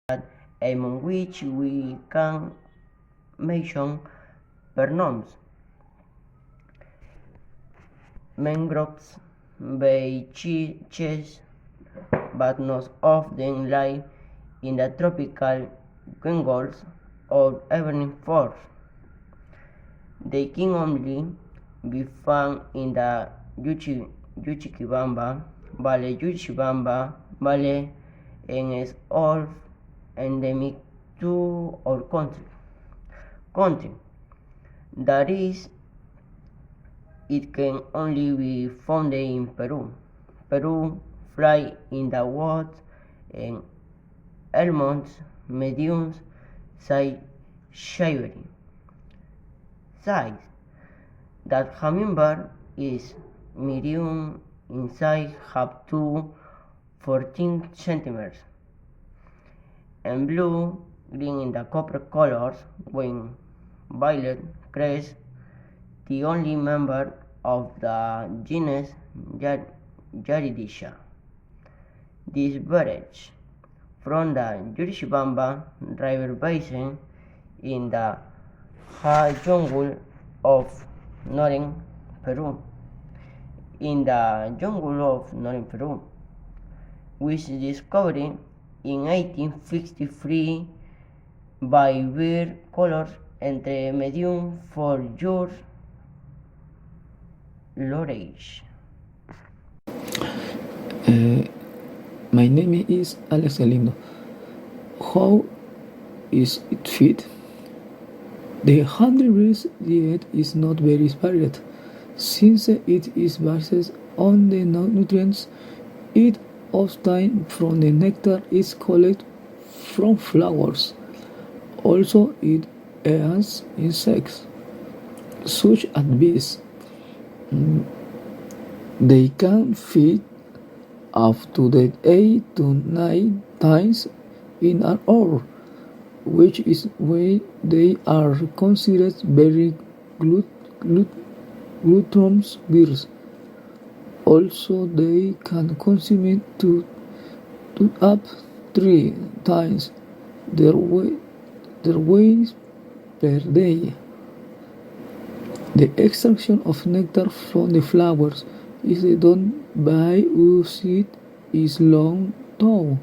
among which we can mention pronounce mangroves, beaches, but not often live in the tropical jungles or even forests. They can only be found in the Yuchikibamba Valley and is all endemic to our country. That is, it can only be found in Peru. Peru fly in the woods and almonds, medium size size. That hummingbird is medium in size up to 14 centimeters and blue green in the copper colors when violet crest, the only member of the genus Jaridisha. This varies from the Yurishibamba River basin in the high jungle of northern Peru. Which discovered in 1853 by beer colors entre medium for your Lorage. My name is Alex Galindo. How is it fit? The honeybee's diet is not very varied, since it is based on the nutrients it obtains from the nectar is collected from flowers. Also, it eats insects, such as bees. They can feed up to 8 to 9 times in an hour, which is why they are considered very gluttonous birds. Also, they can consume to up 3 times their weight per day. The extraction of nectar from the flowers is done by using its long tongue,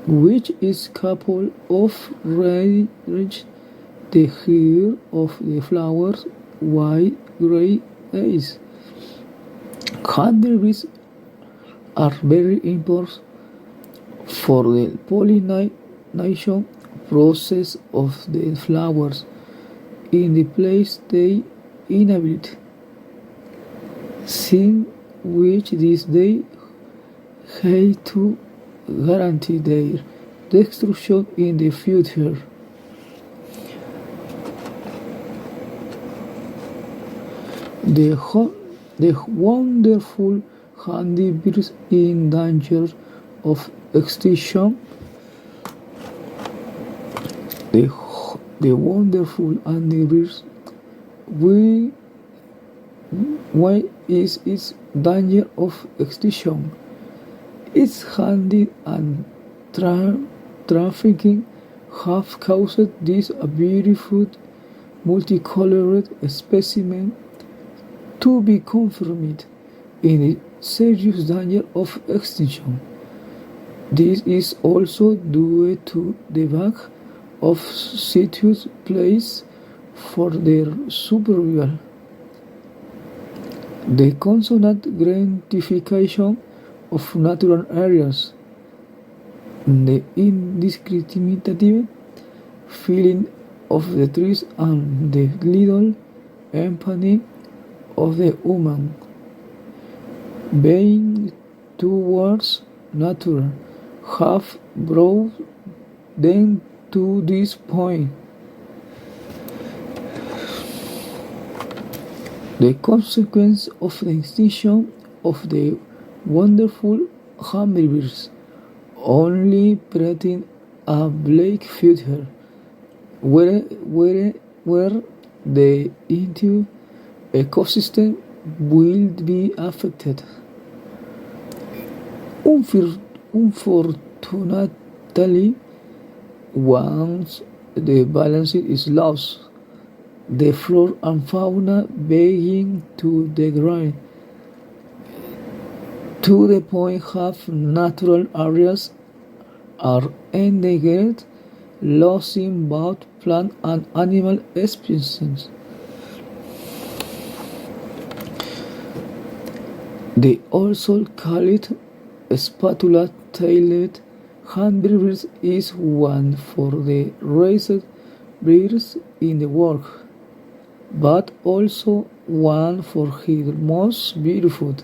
which is capable of reaching the hair of the flower's white gray eyes. Honeybees are very important for the pollination process of the flowers in the place they inhabit, since which they have to guarantee their destruction in the future. The wonderful honeybees in danger of extinction. The wonderful honeybees, why is its danger of extinction? Its hunting and trafficking have caused this beautiful multicolored specimen to be confirmed in a serious danger of extinction. This is also due to the lack of suitable place for their survival. The constant gratification of natural areas, the indiscriminate felling of the trees, and the little empathy of the human being towards nature have brought them to this point. The consequence of the extinction of the wonderful hummingbirds only threaten a bleak future, where the entire ecosystem will be affected. Unfortunately, Once the balance is lost, the flora and fauna begin to degrade to the point half natural areas are endangered, losing both plant and animal species. They also call it spatula-tailed hummingbird is one for the rarest birds in the world, but also one for his most beautiful.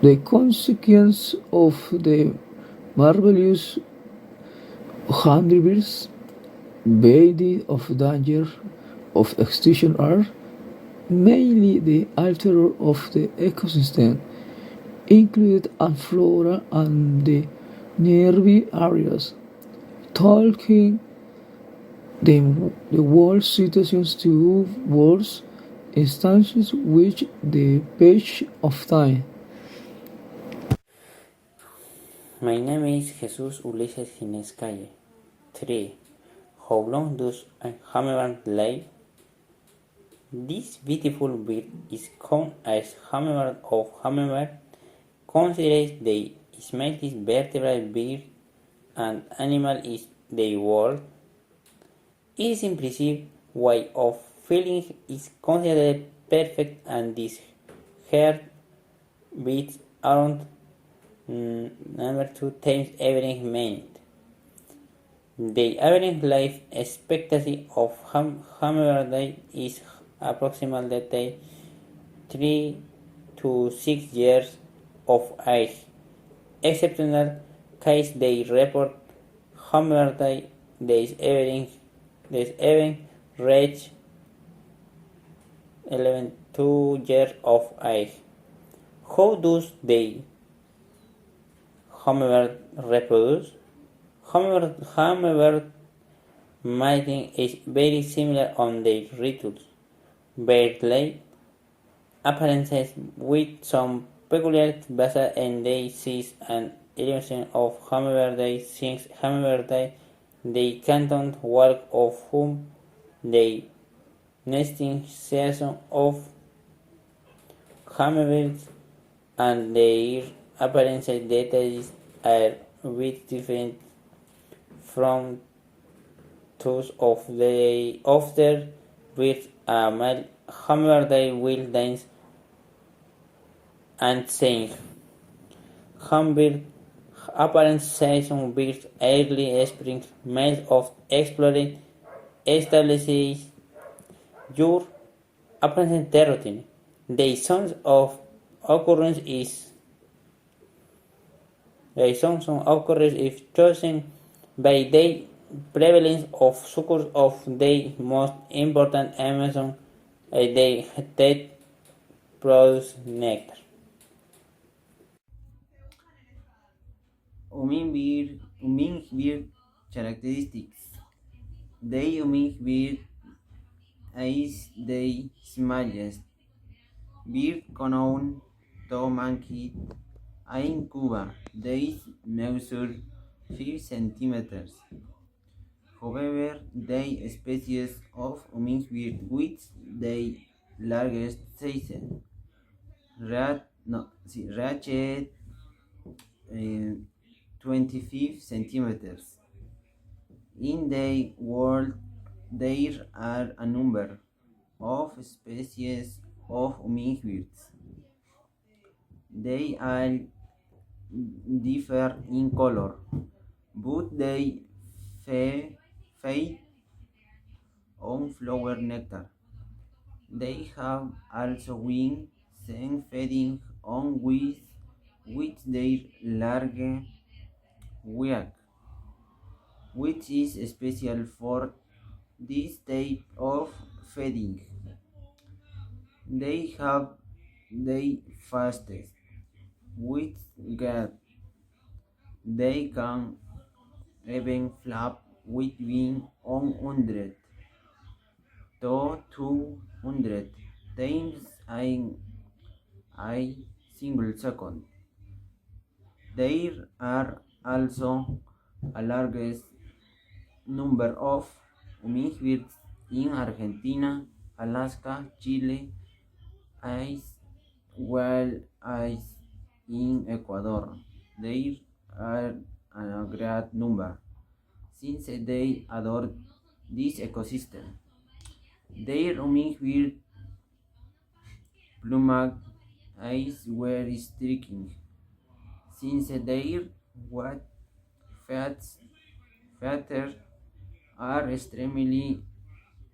The consequence of the marvelous hummingbirds, beyond of danger of extinction are mainly the alter of the ecosystem, included and flora and the nearby areas, talking the world situations to worse instances which the page of time. My name is Jesus Ulises Gines Calle. 3. How long does a hummingbird live? This beautiful bird is called as hummingbird of hummingbird, considered the smallest vertebrate bird and animal in the world. Its impressive way of flying is considered perfect, and this heart beats around number 2 times every minute. The average life expectancy of hummingbirds is approximately 3 to 6 years of age. Exceptional case they report hummingbirds even reach 2 years of age. How does the hummingbird reproduce? Hummingbird mating is very similar on their rituals. Bird-like appearances with some peculiarities based on their size and illusion of hummingbirds since hummingbirds they cannot walk of whom the nesting season of hummingbirds and their appearance details are a bit different from those of the other birds. A male hummingbird will dance and sing. Hummingbird apparent season birds early spring males of exploring establishes your apparent routine. The songs of occurrence is the songs of occurrence is chosen by the prevalence of suckers of the most important Amazon they that produce nectar. Hummingbird characteristics. The hummingbird is the smallest bird known to mankind in Cuba. They measure 5 centimeters. However, the species of hummingbird with the largest size reached 25 centimeters. In the world, there are a number of species of hummingbirds. They all differ in color, but they feed on flower nectar. They have also wings and feeding on with their large beak, which is special for this type of feeding. They have the fastest with gait. They can even flap with wings on 100 to 200 times in a single second. There are also a large number of hummingbirds in Argentina, Alaska, Chile, as well as in Ecuador. There are a great number, since they adore this ecosystem. Their hummingbird plumage is very striking, since their white feathers are extremely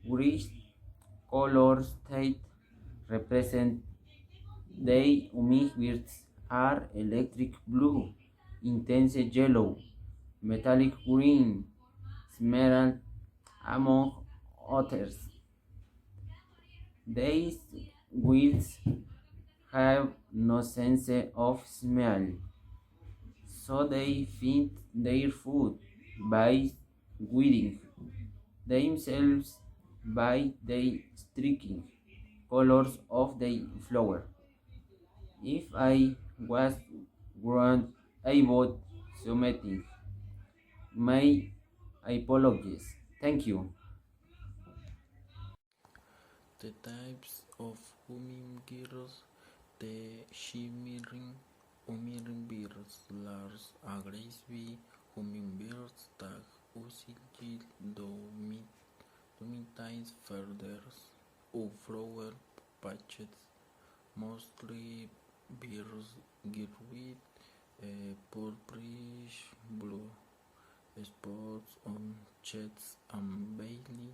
rich colors that represent the hummingbirds are electric blue, intense yellow, metallic green, emerald, among others. These birds have no sense of smell, so they find their food by weeding themselves by the striking colors of the flower. If I was grown, I would submitting my apologies. Thank you. The types of hummingbirds: the shimmering hummingbirds, large aggressive hummingbirds that oscillate dominate feathers or flower patches, mostly birds get with purplish blue spots on chest and belly.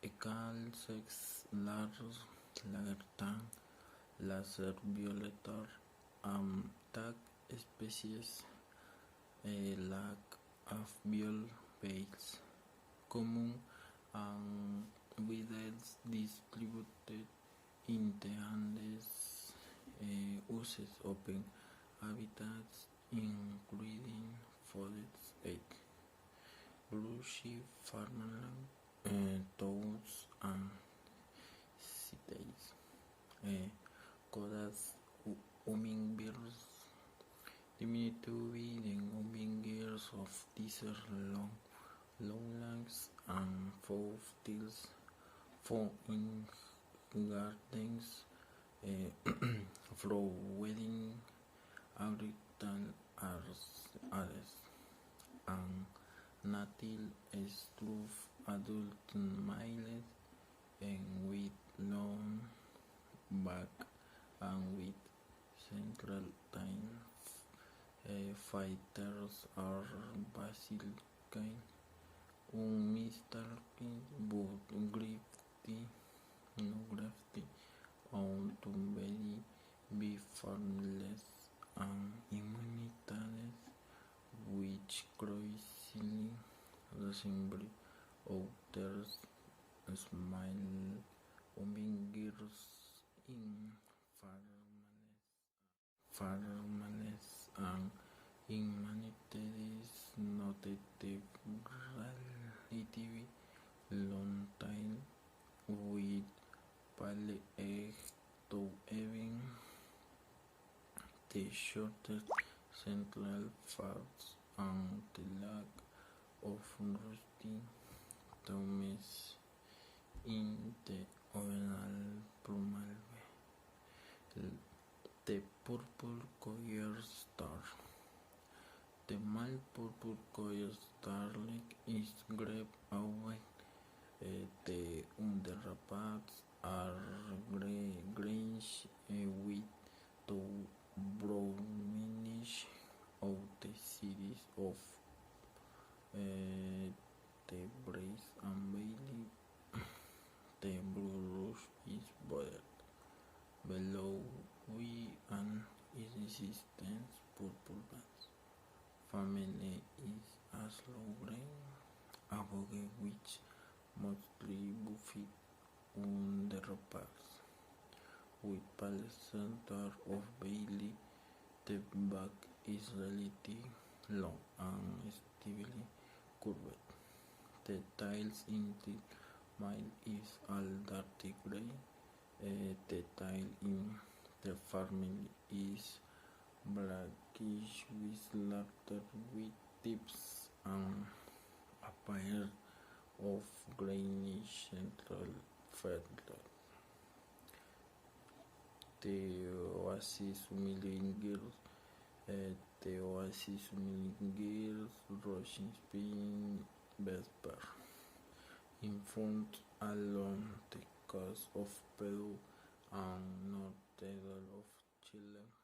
Ecalsex large lagertang, laser violator, tag species, lack of viol veils, common and widely distributed in the Andes, uses open habitats including forests, brushy farmland, toads and cities. Codas hummingbirds, diminutive hummingbirds of desert lowlands and foxtails found in gardens, flowering agricultural areas, and natil struve adult males and with long back and with central tine. Fighters are basilican, un mistalking but grafty on to be farmless and immunitarian, which closely resemble other small hummingbirds in farmlands and in many territories, noted the relatively long tail with pale eggs to even the shortest central parts and the lack of rusty tomes in the overall plumage. The purple coyer star. The male purple coyer starling is gray away. The underparts are greenish with two brownish of the series of the breast and belly. The blue rush is bordered below with an insistent purple band. Family is a slow grain abogue which mostly buffy underparts with pale center of belly. The back is relatively long and steeply curved. The tails in the male is all dirty gray. The tail in the family is blackish with larger with tips and pair of grainy central feathers. The oasis girls, the oasis girls, rushing spin vesper. In front along the coast of Peru and north of Chile.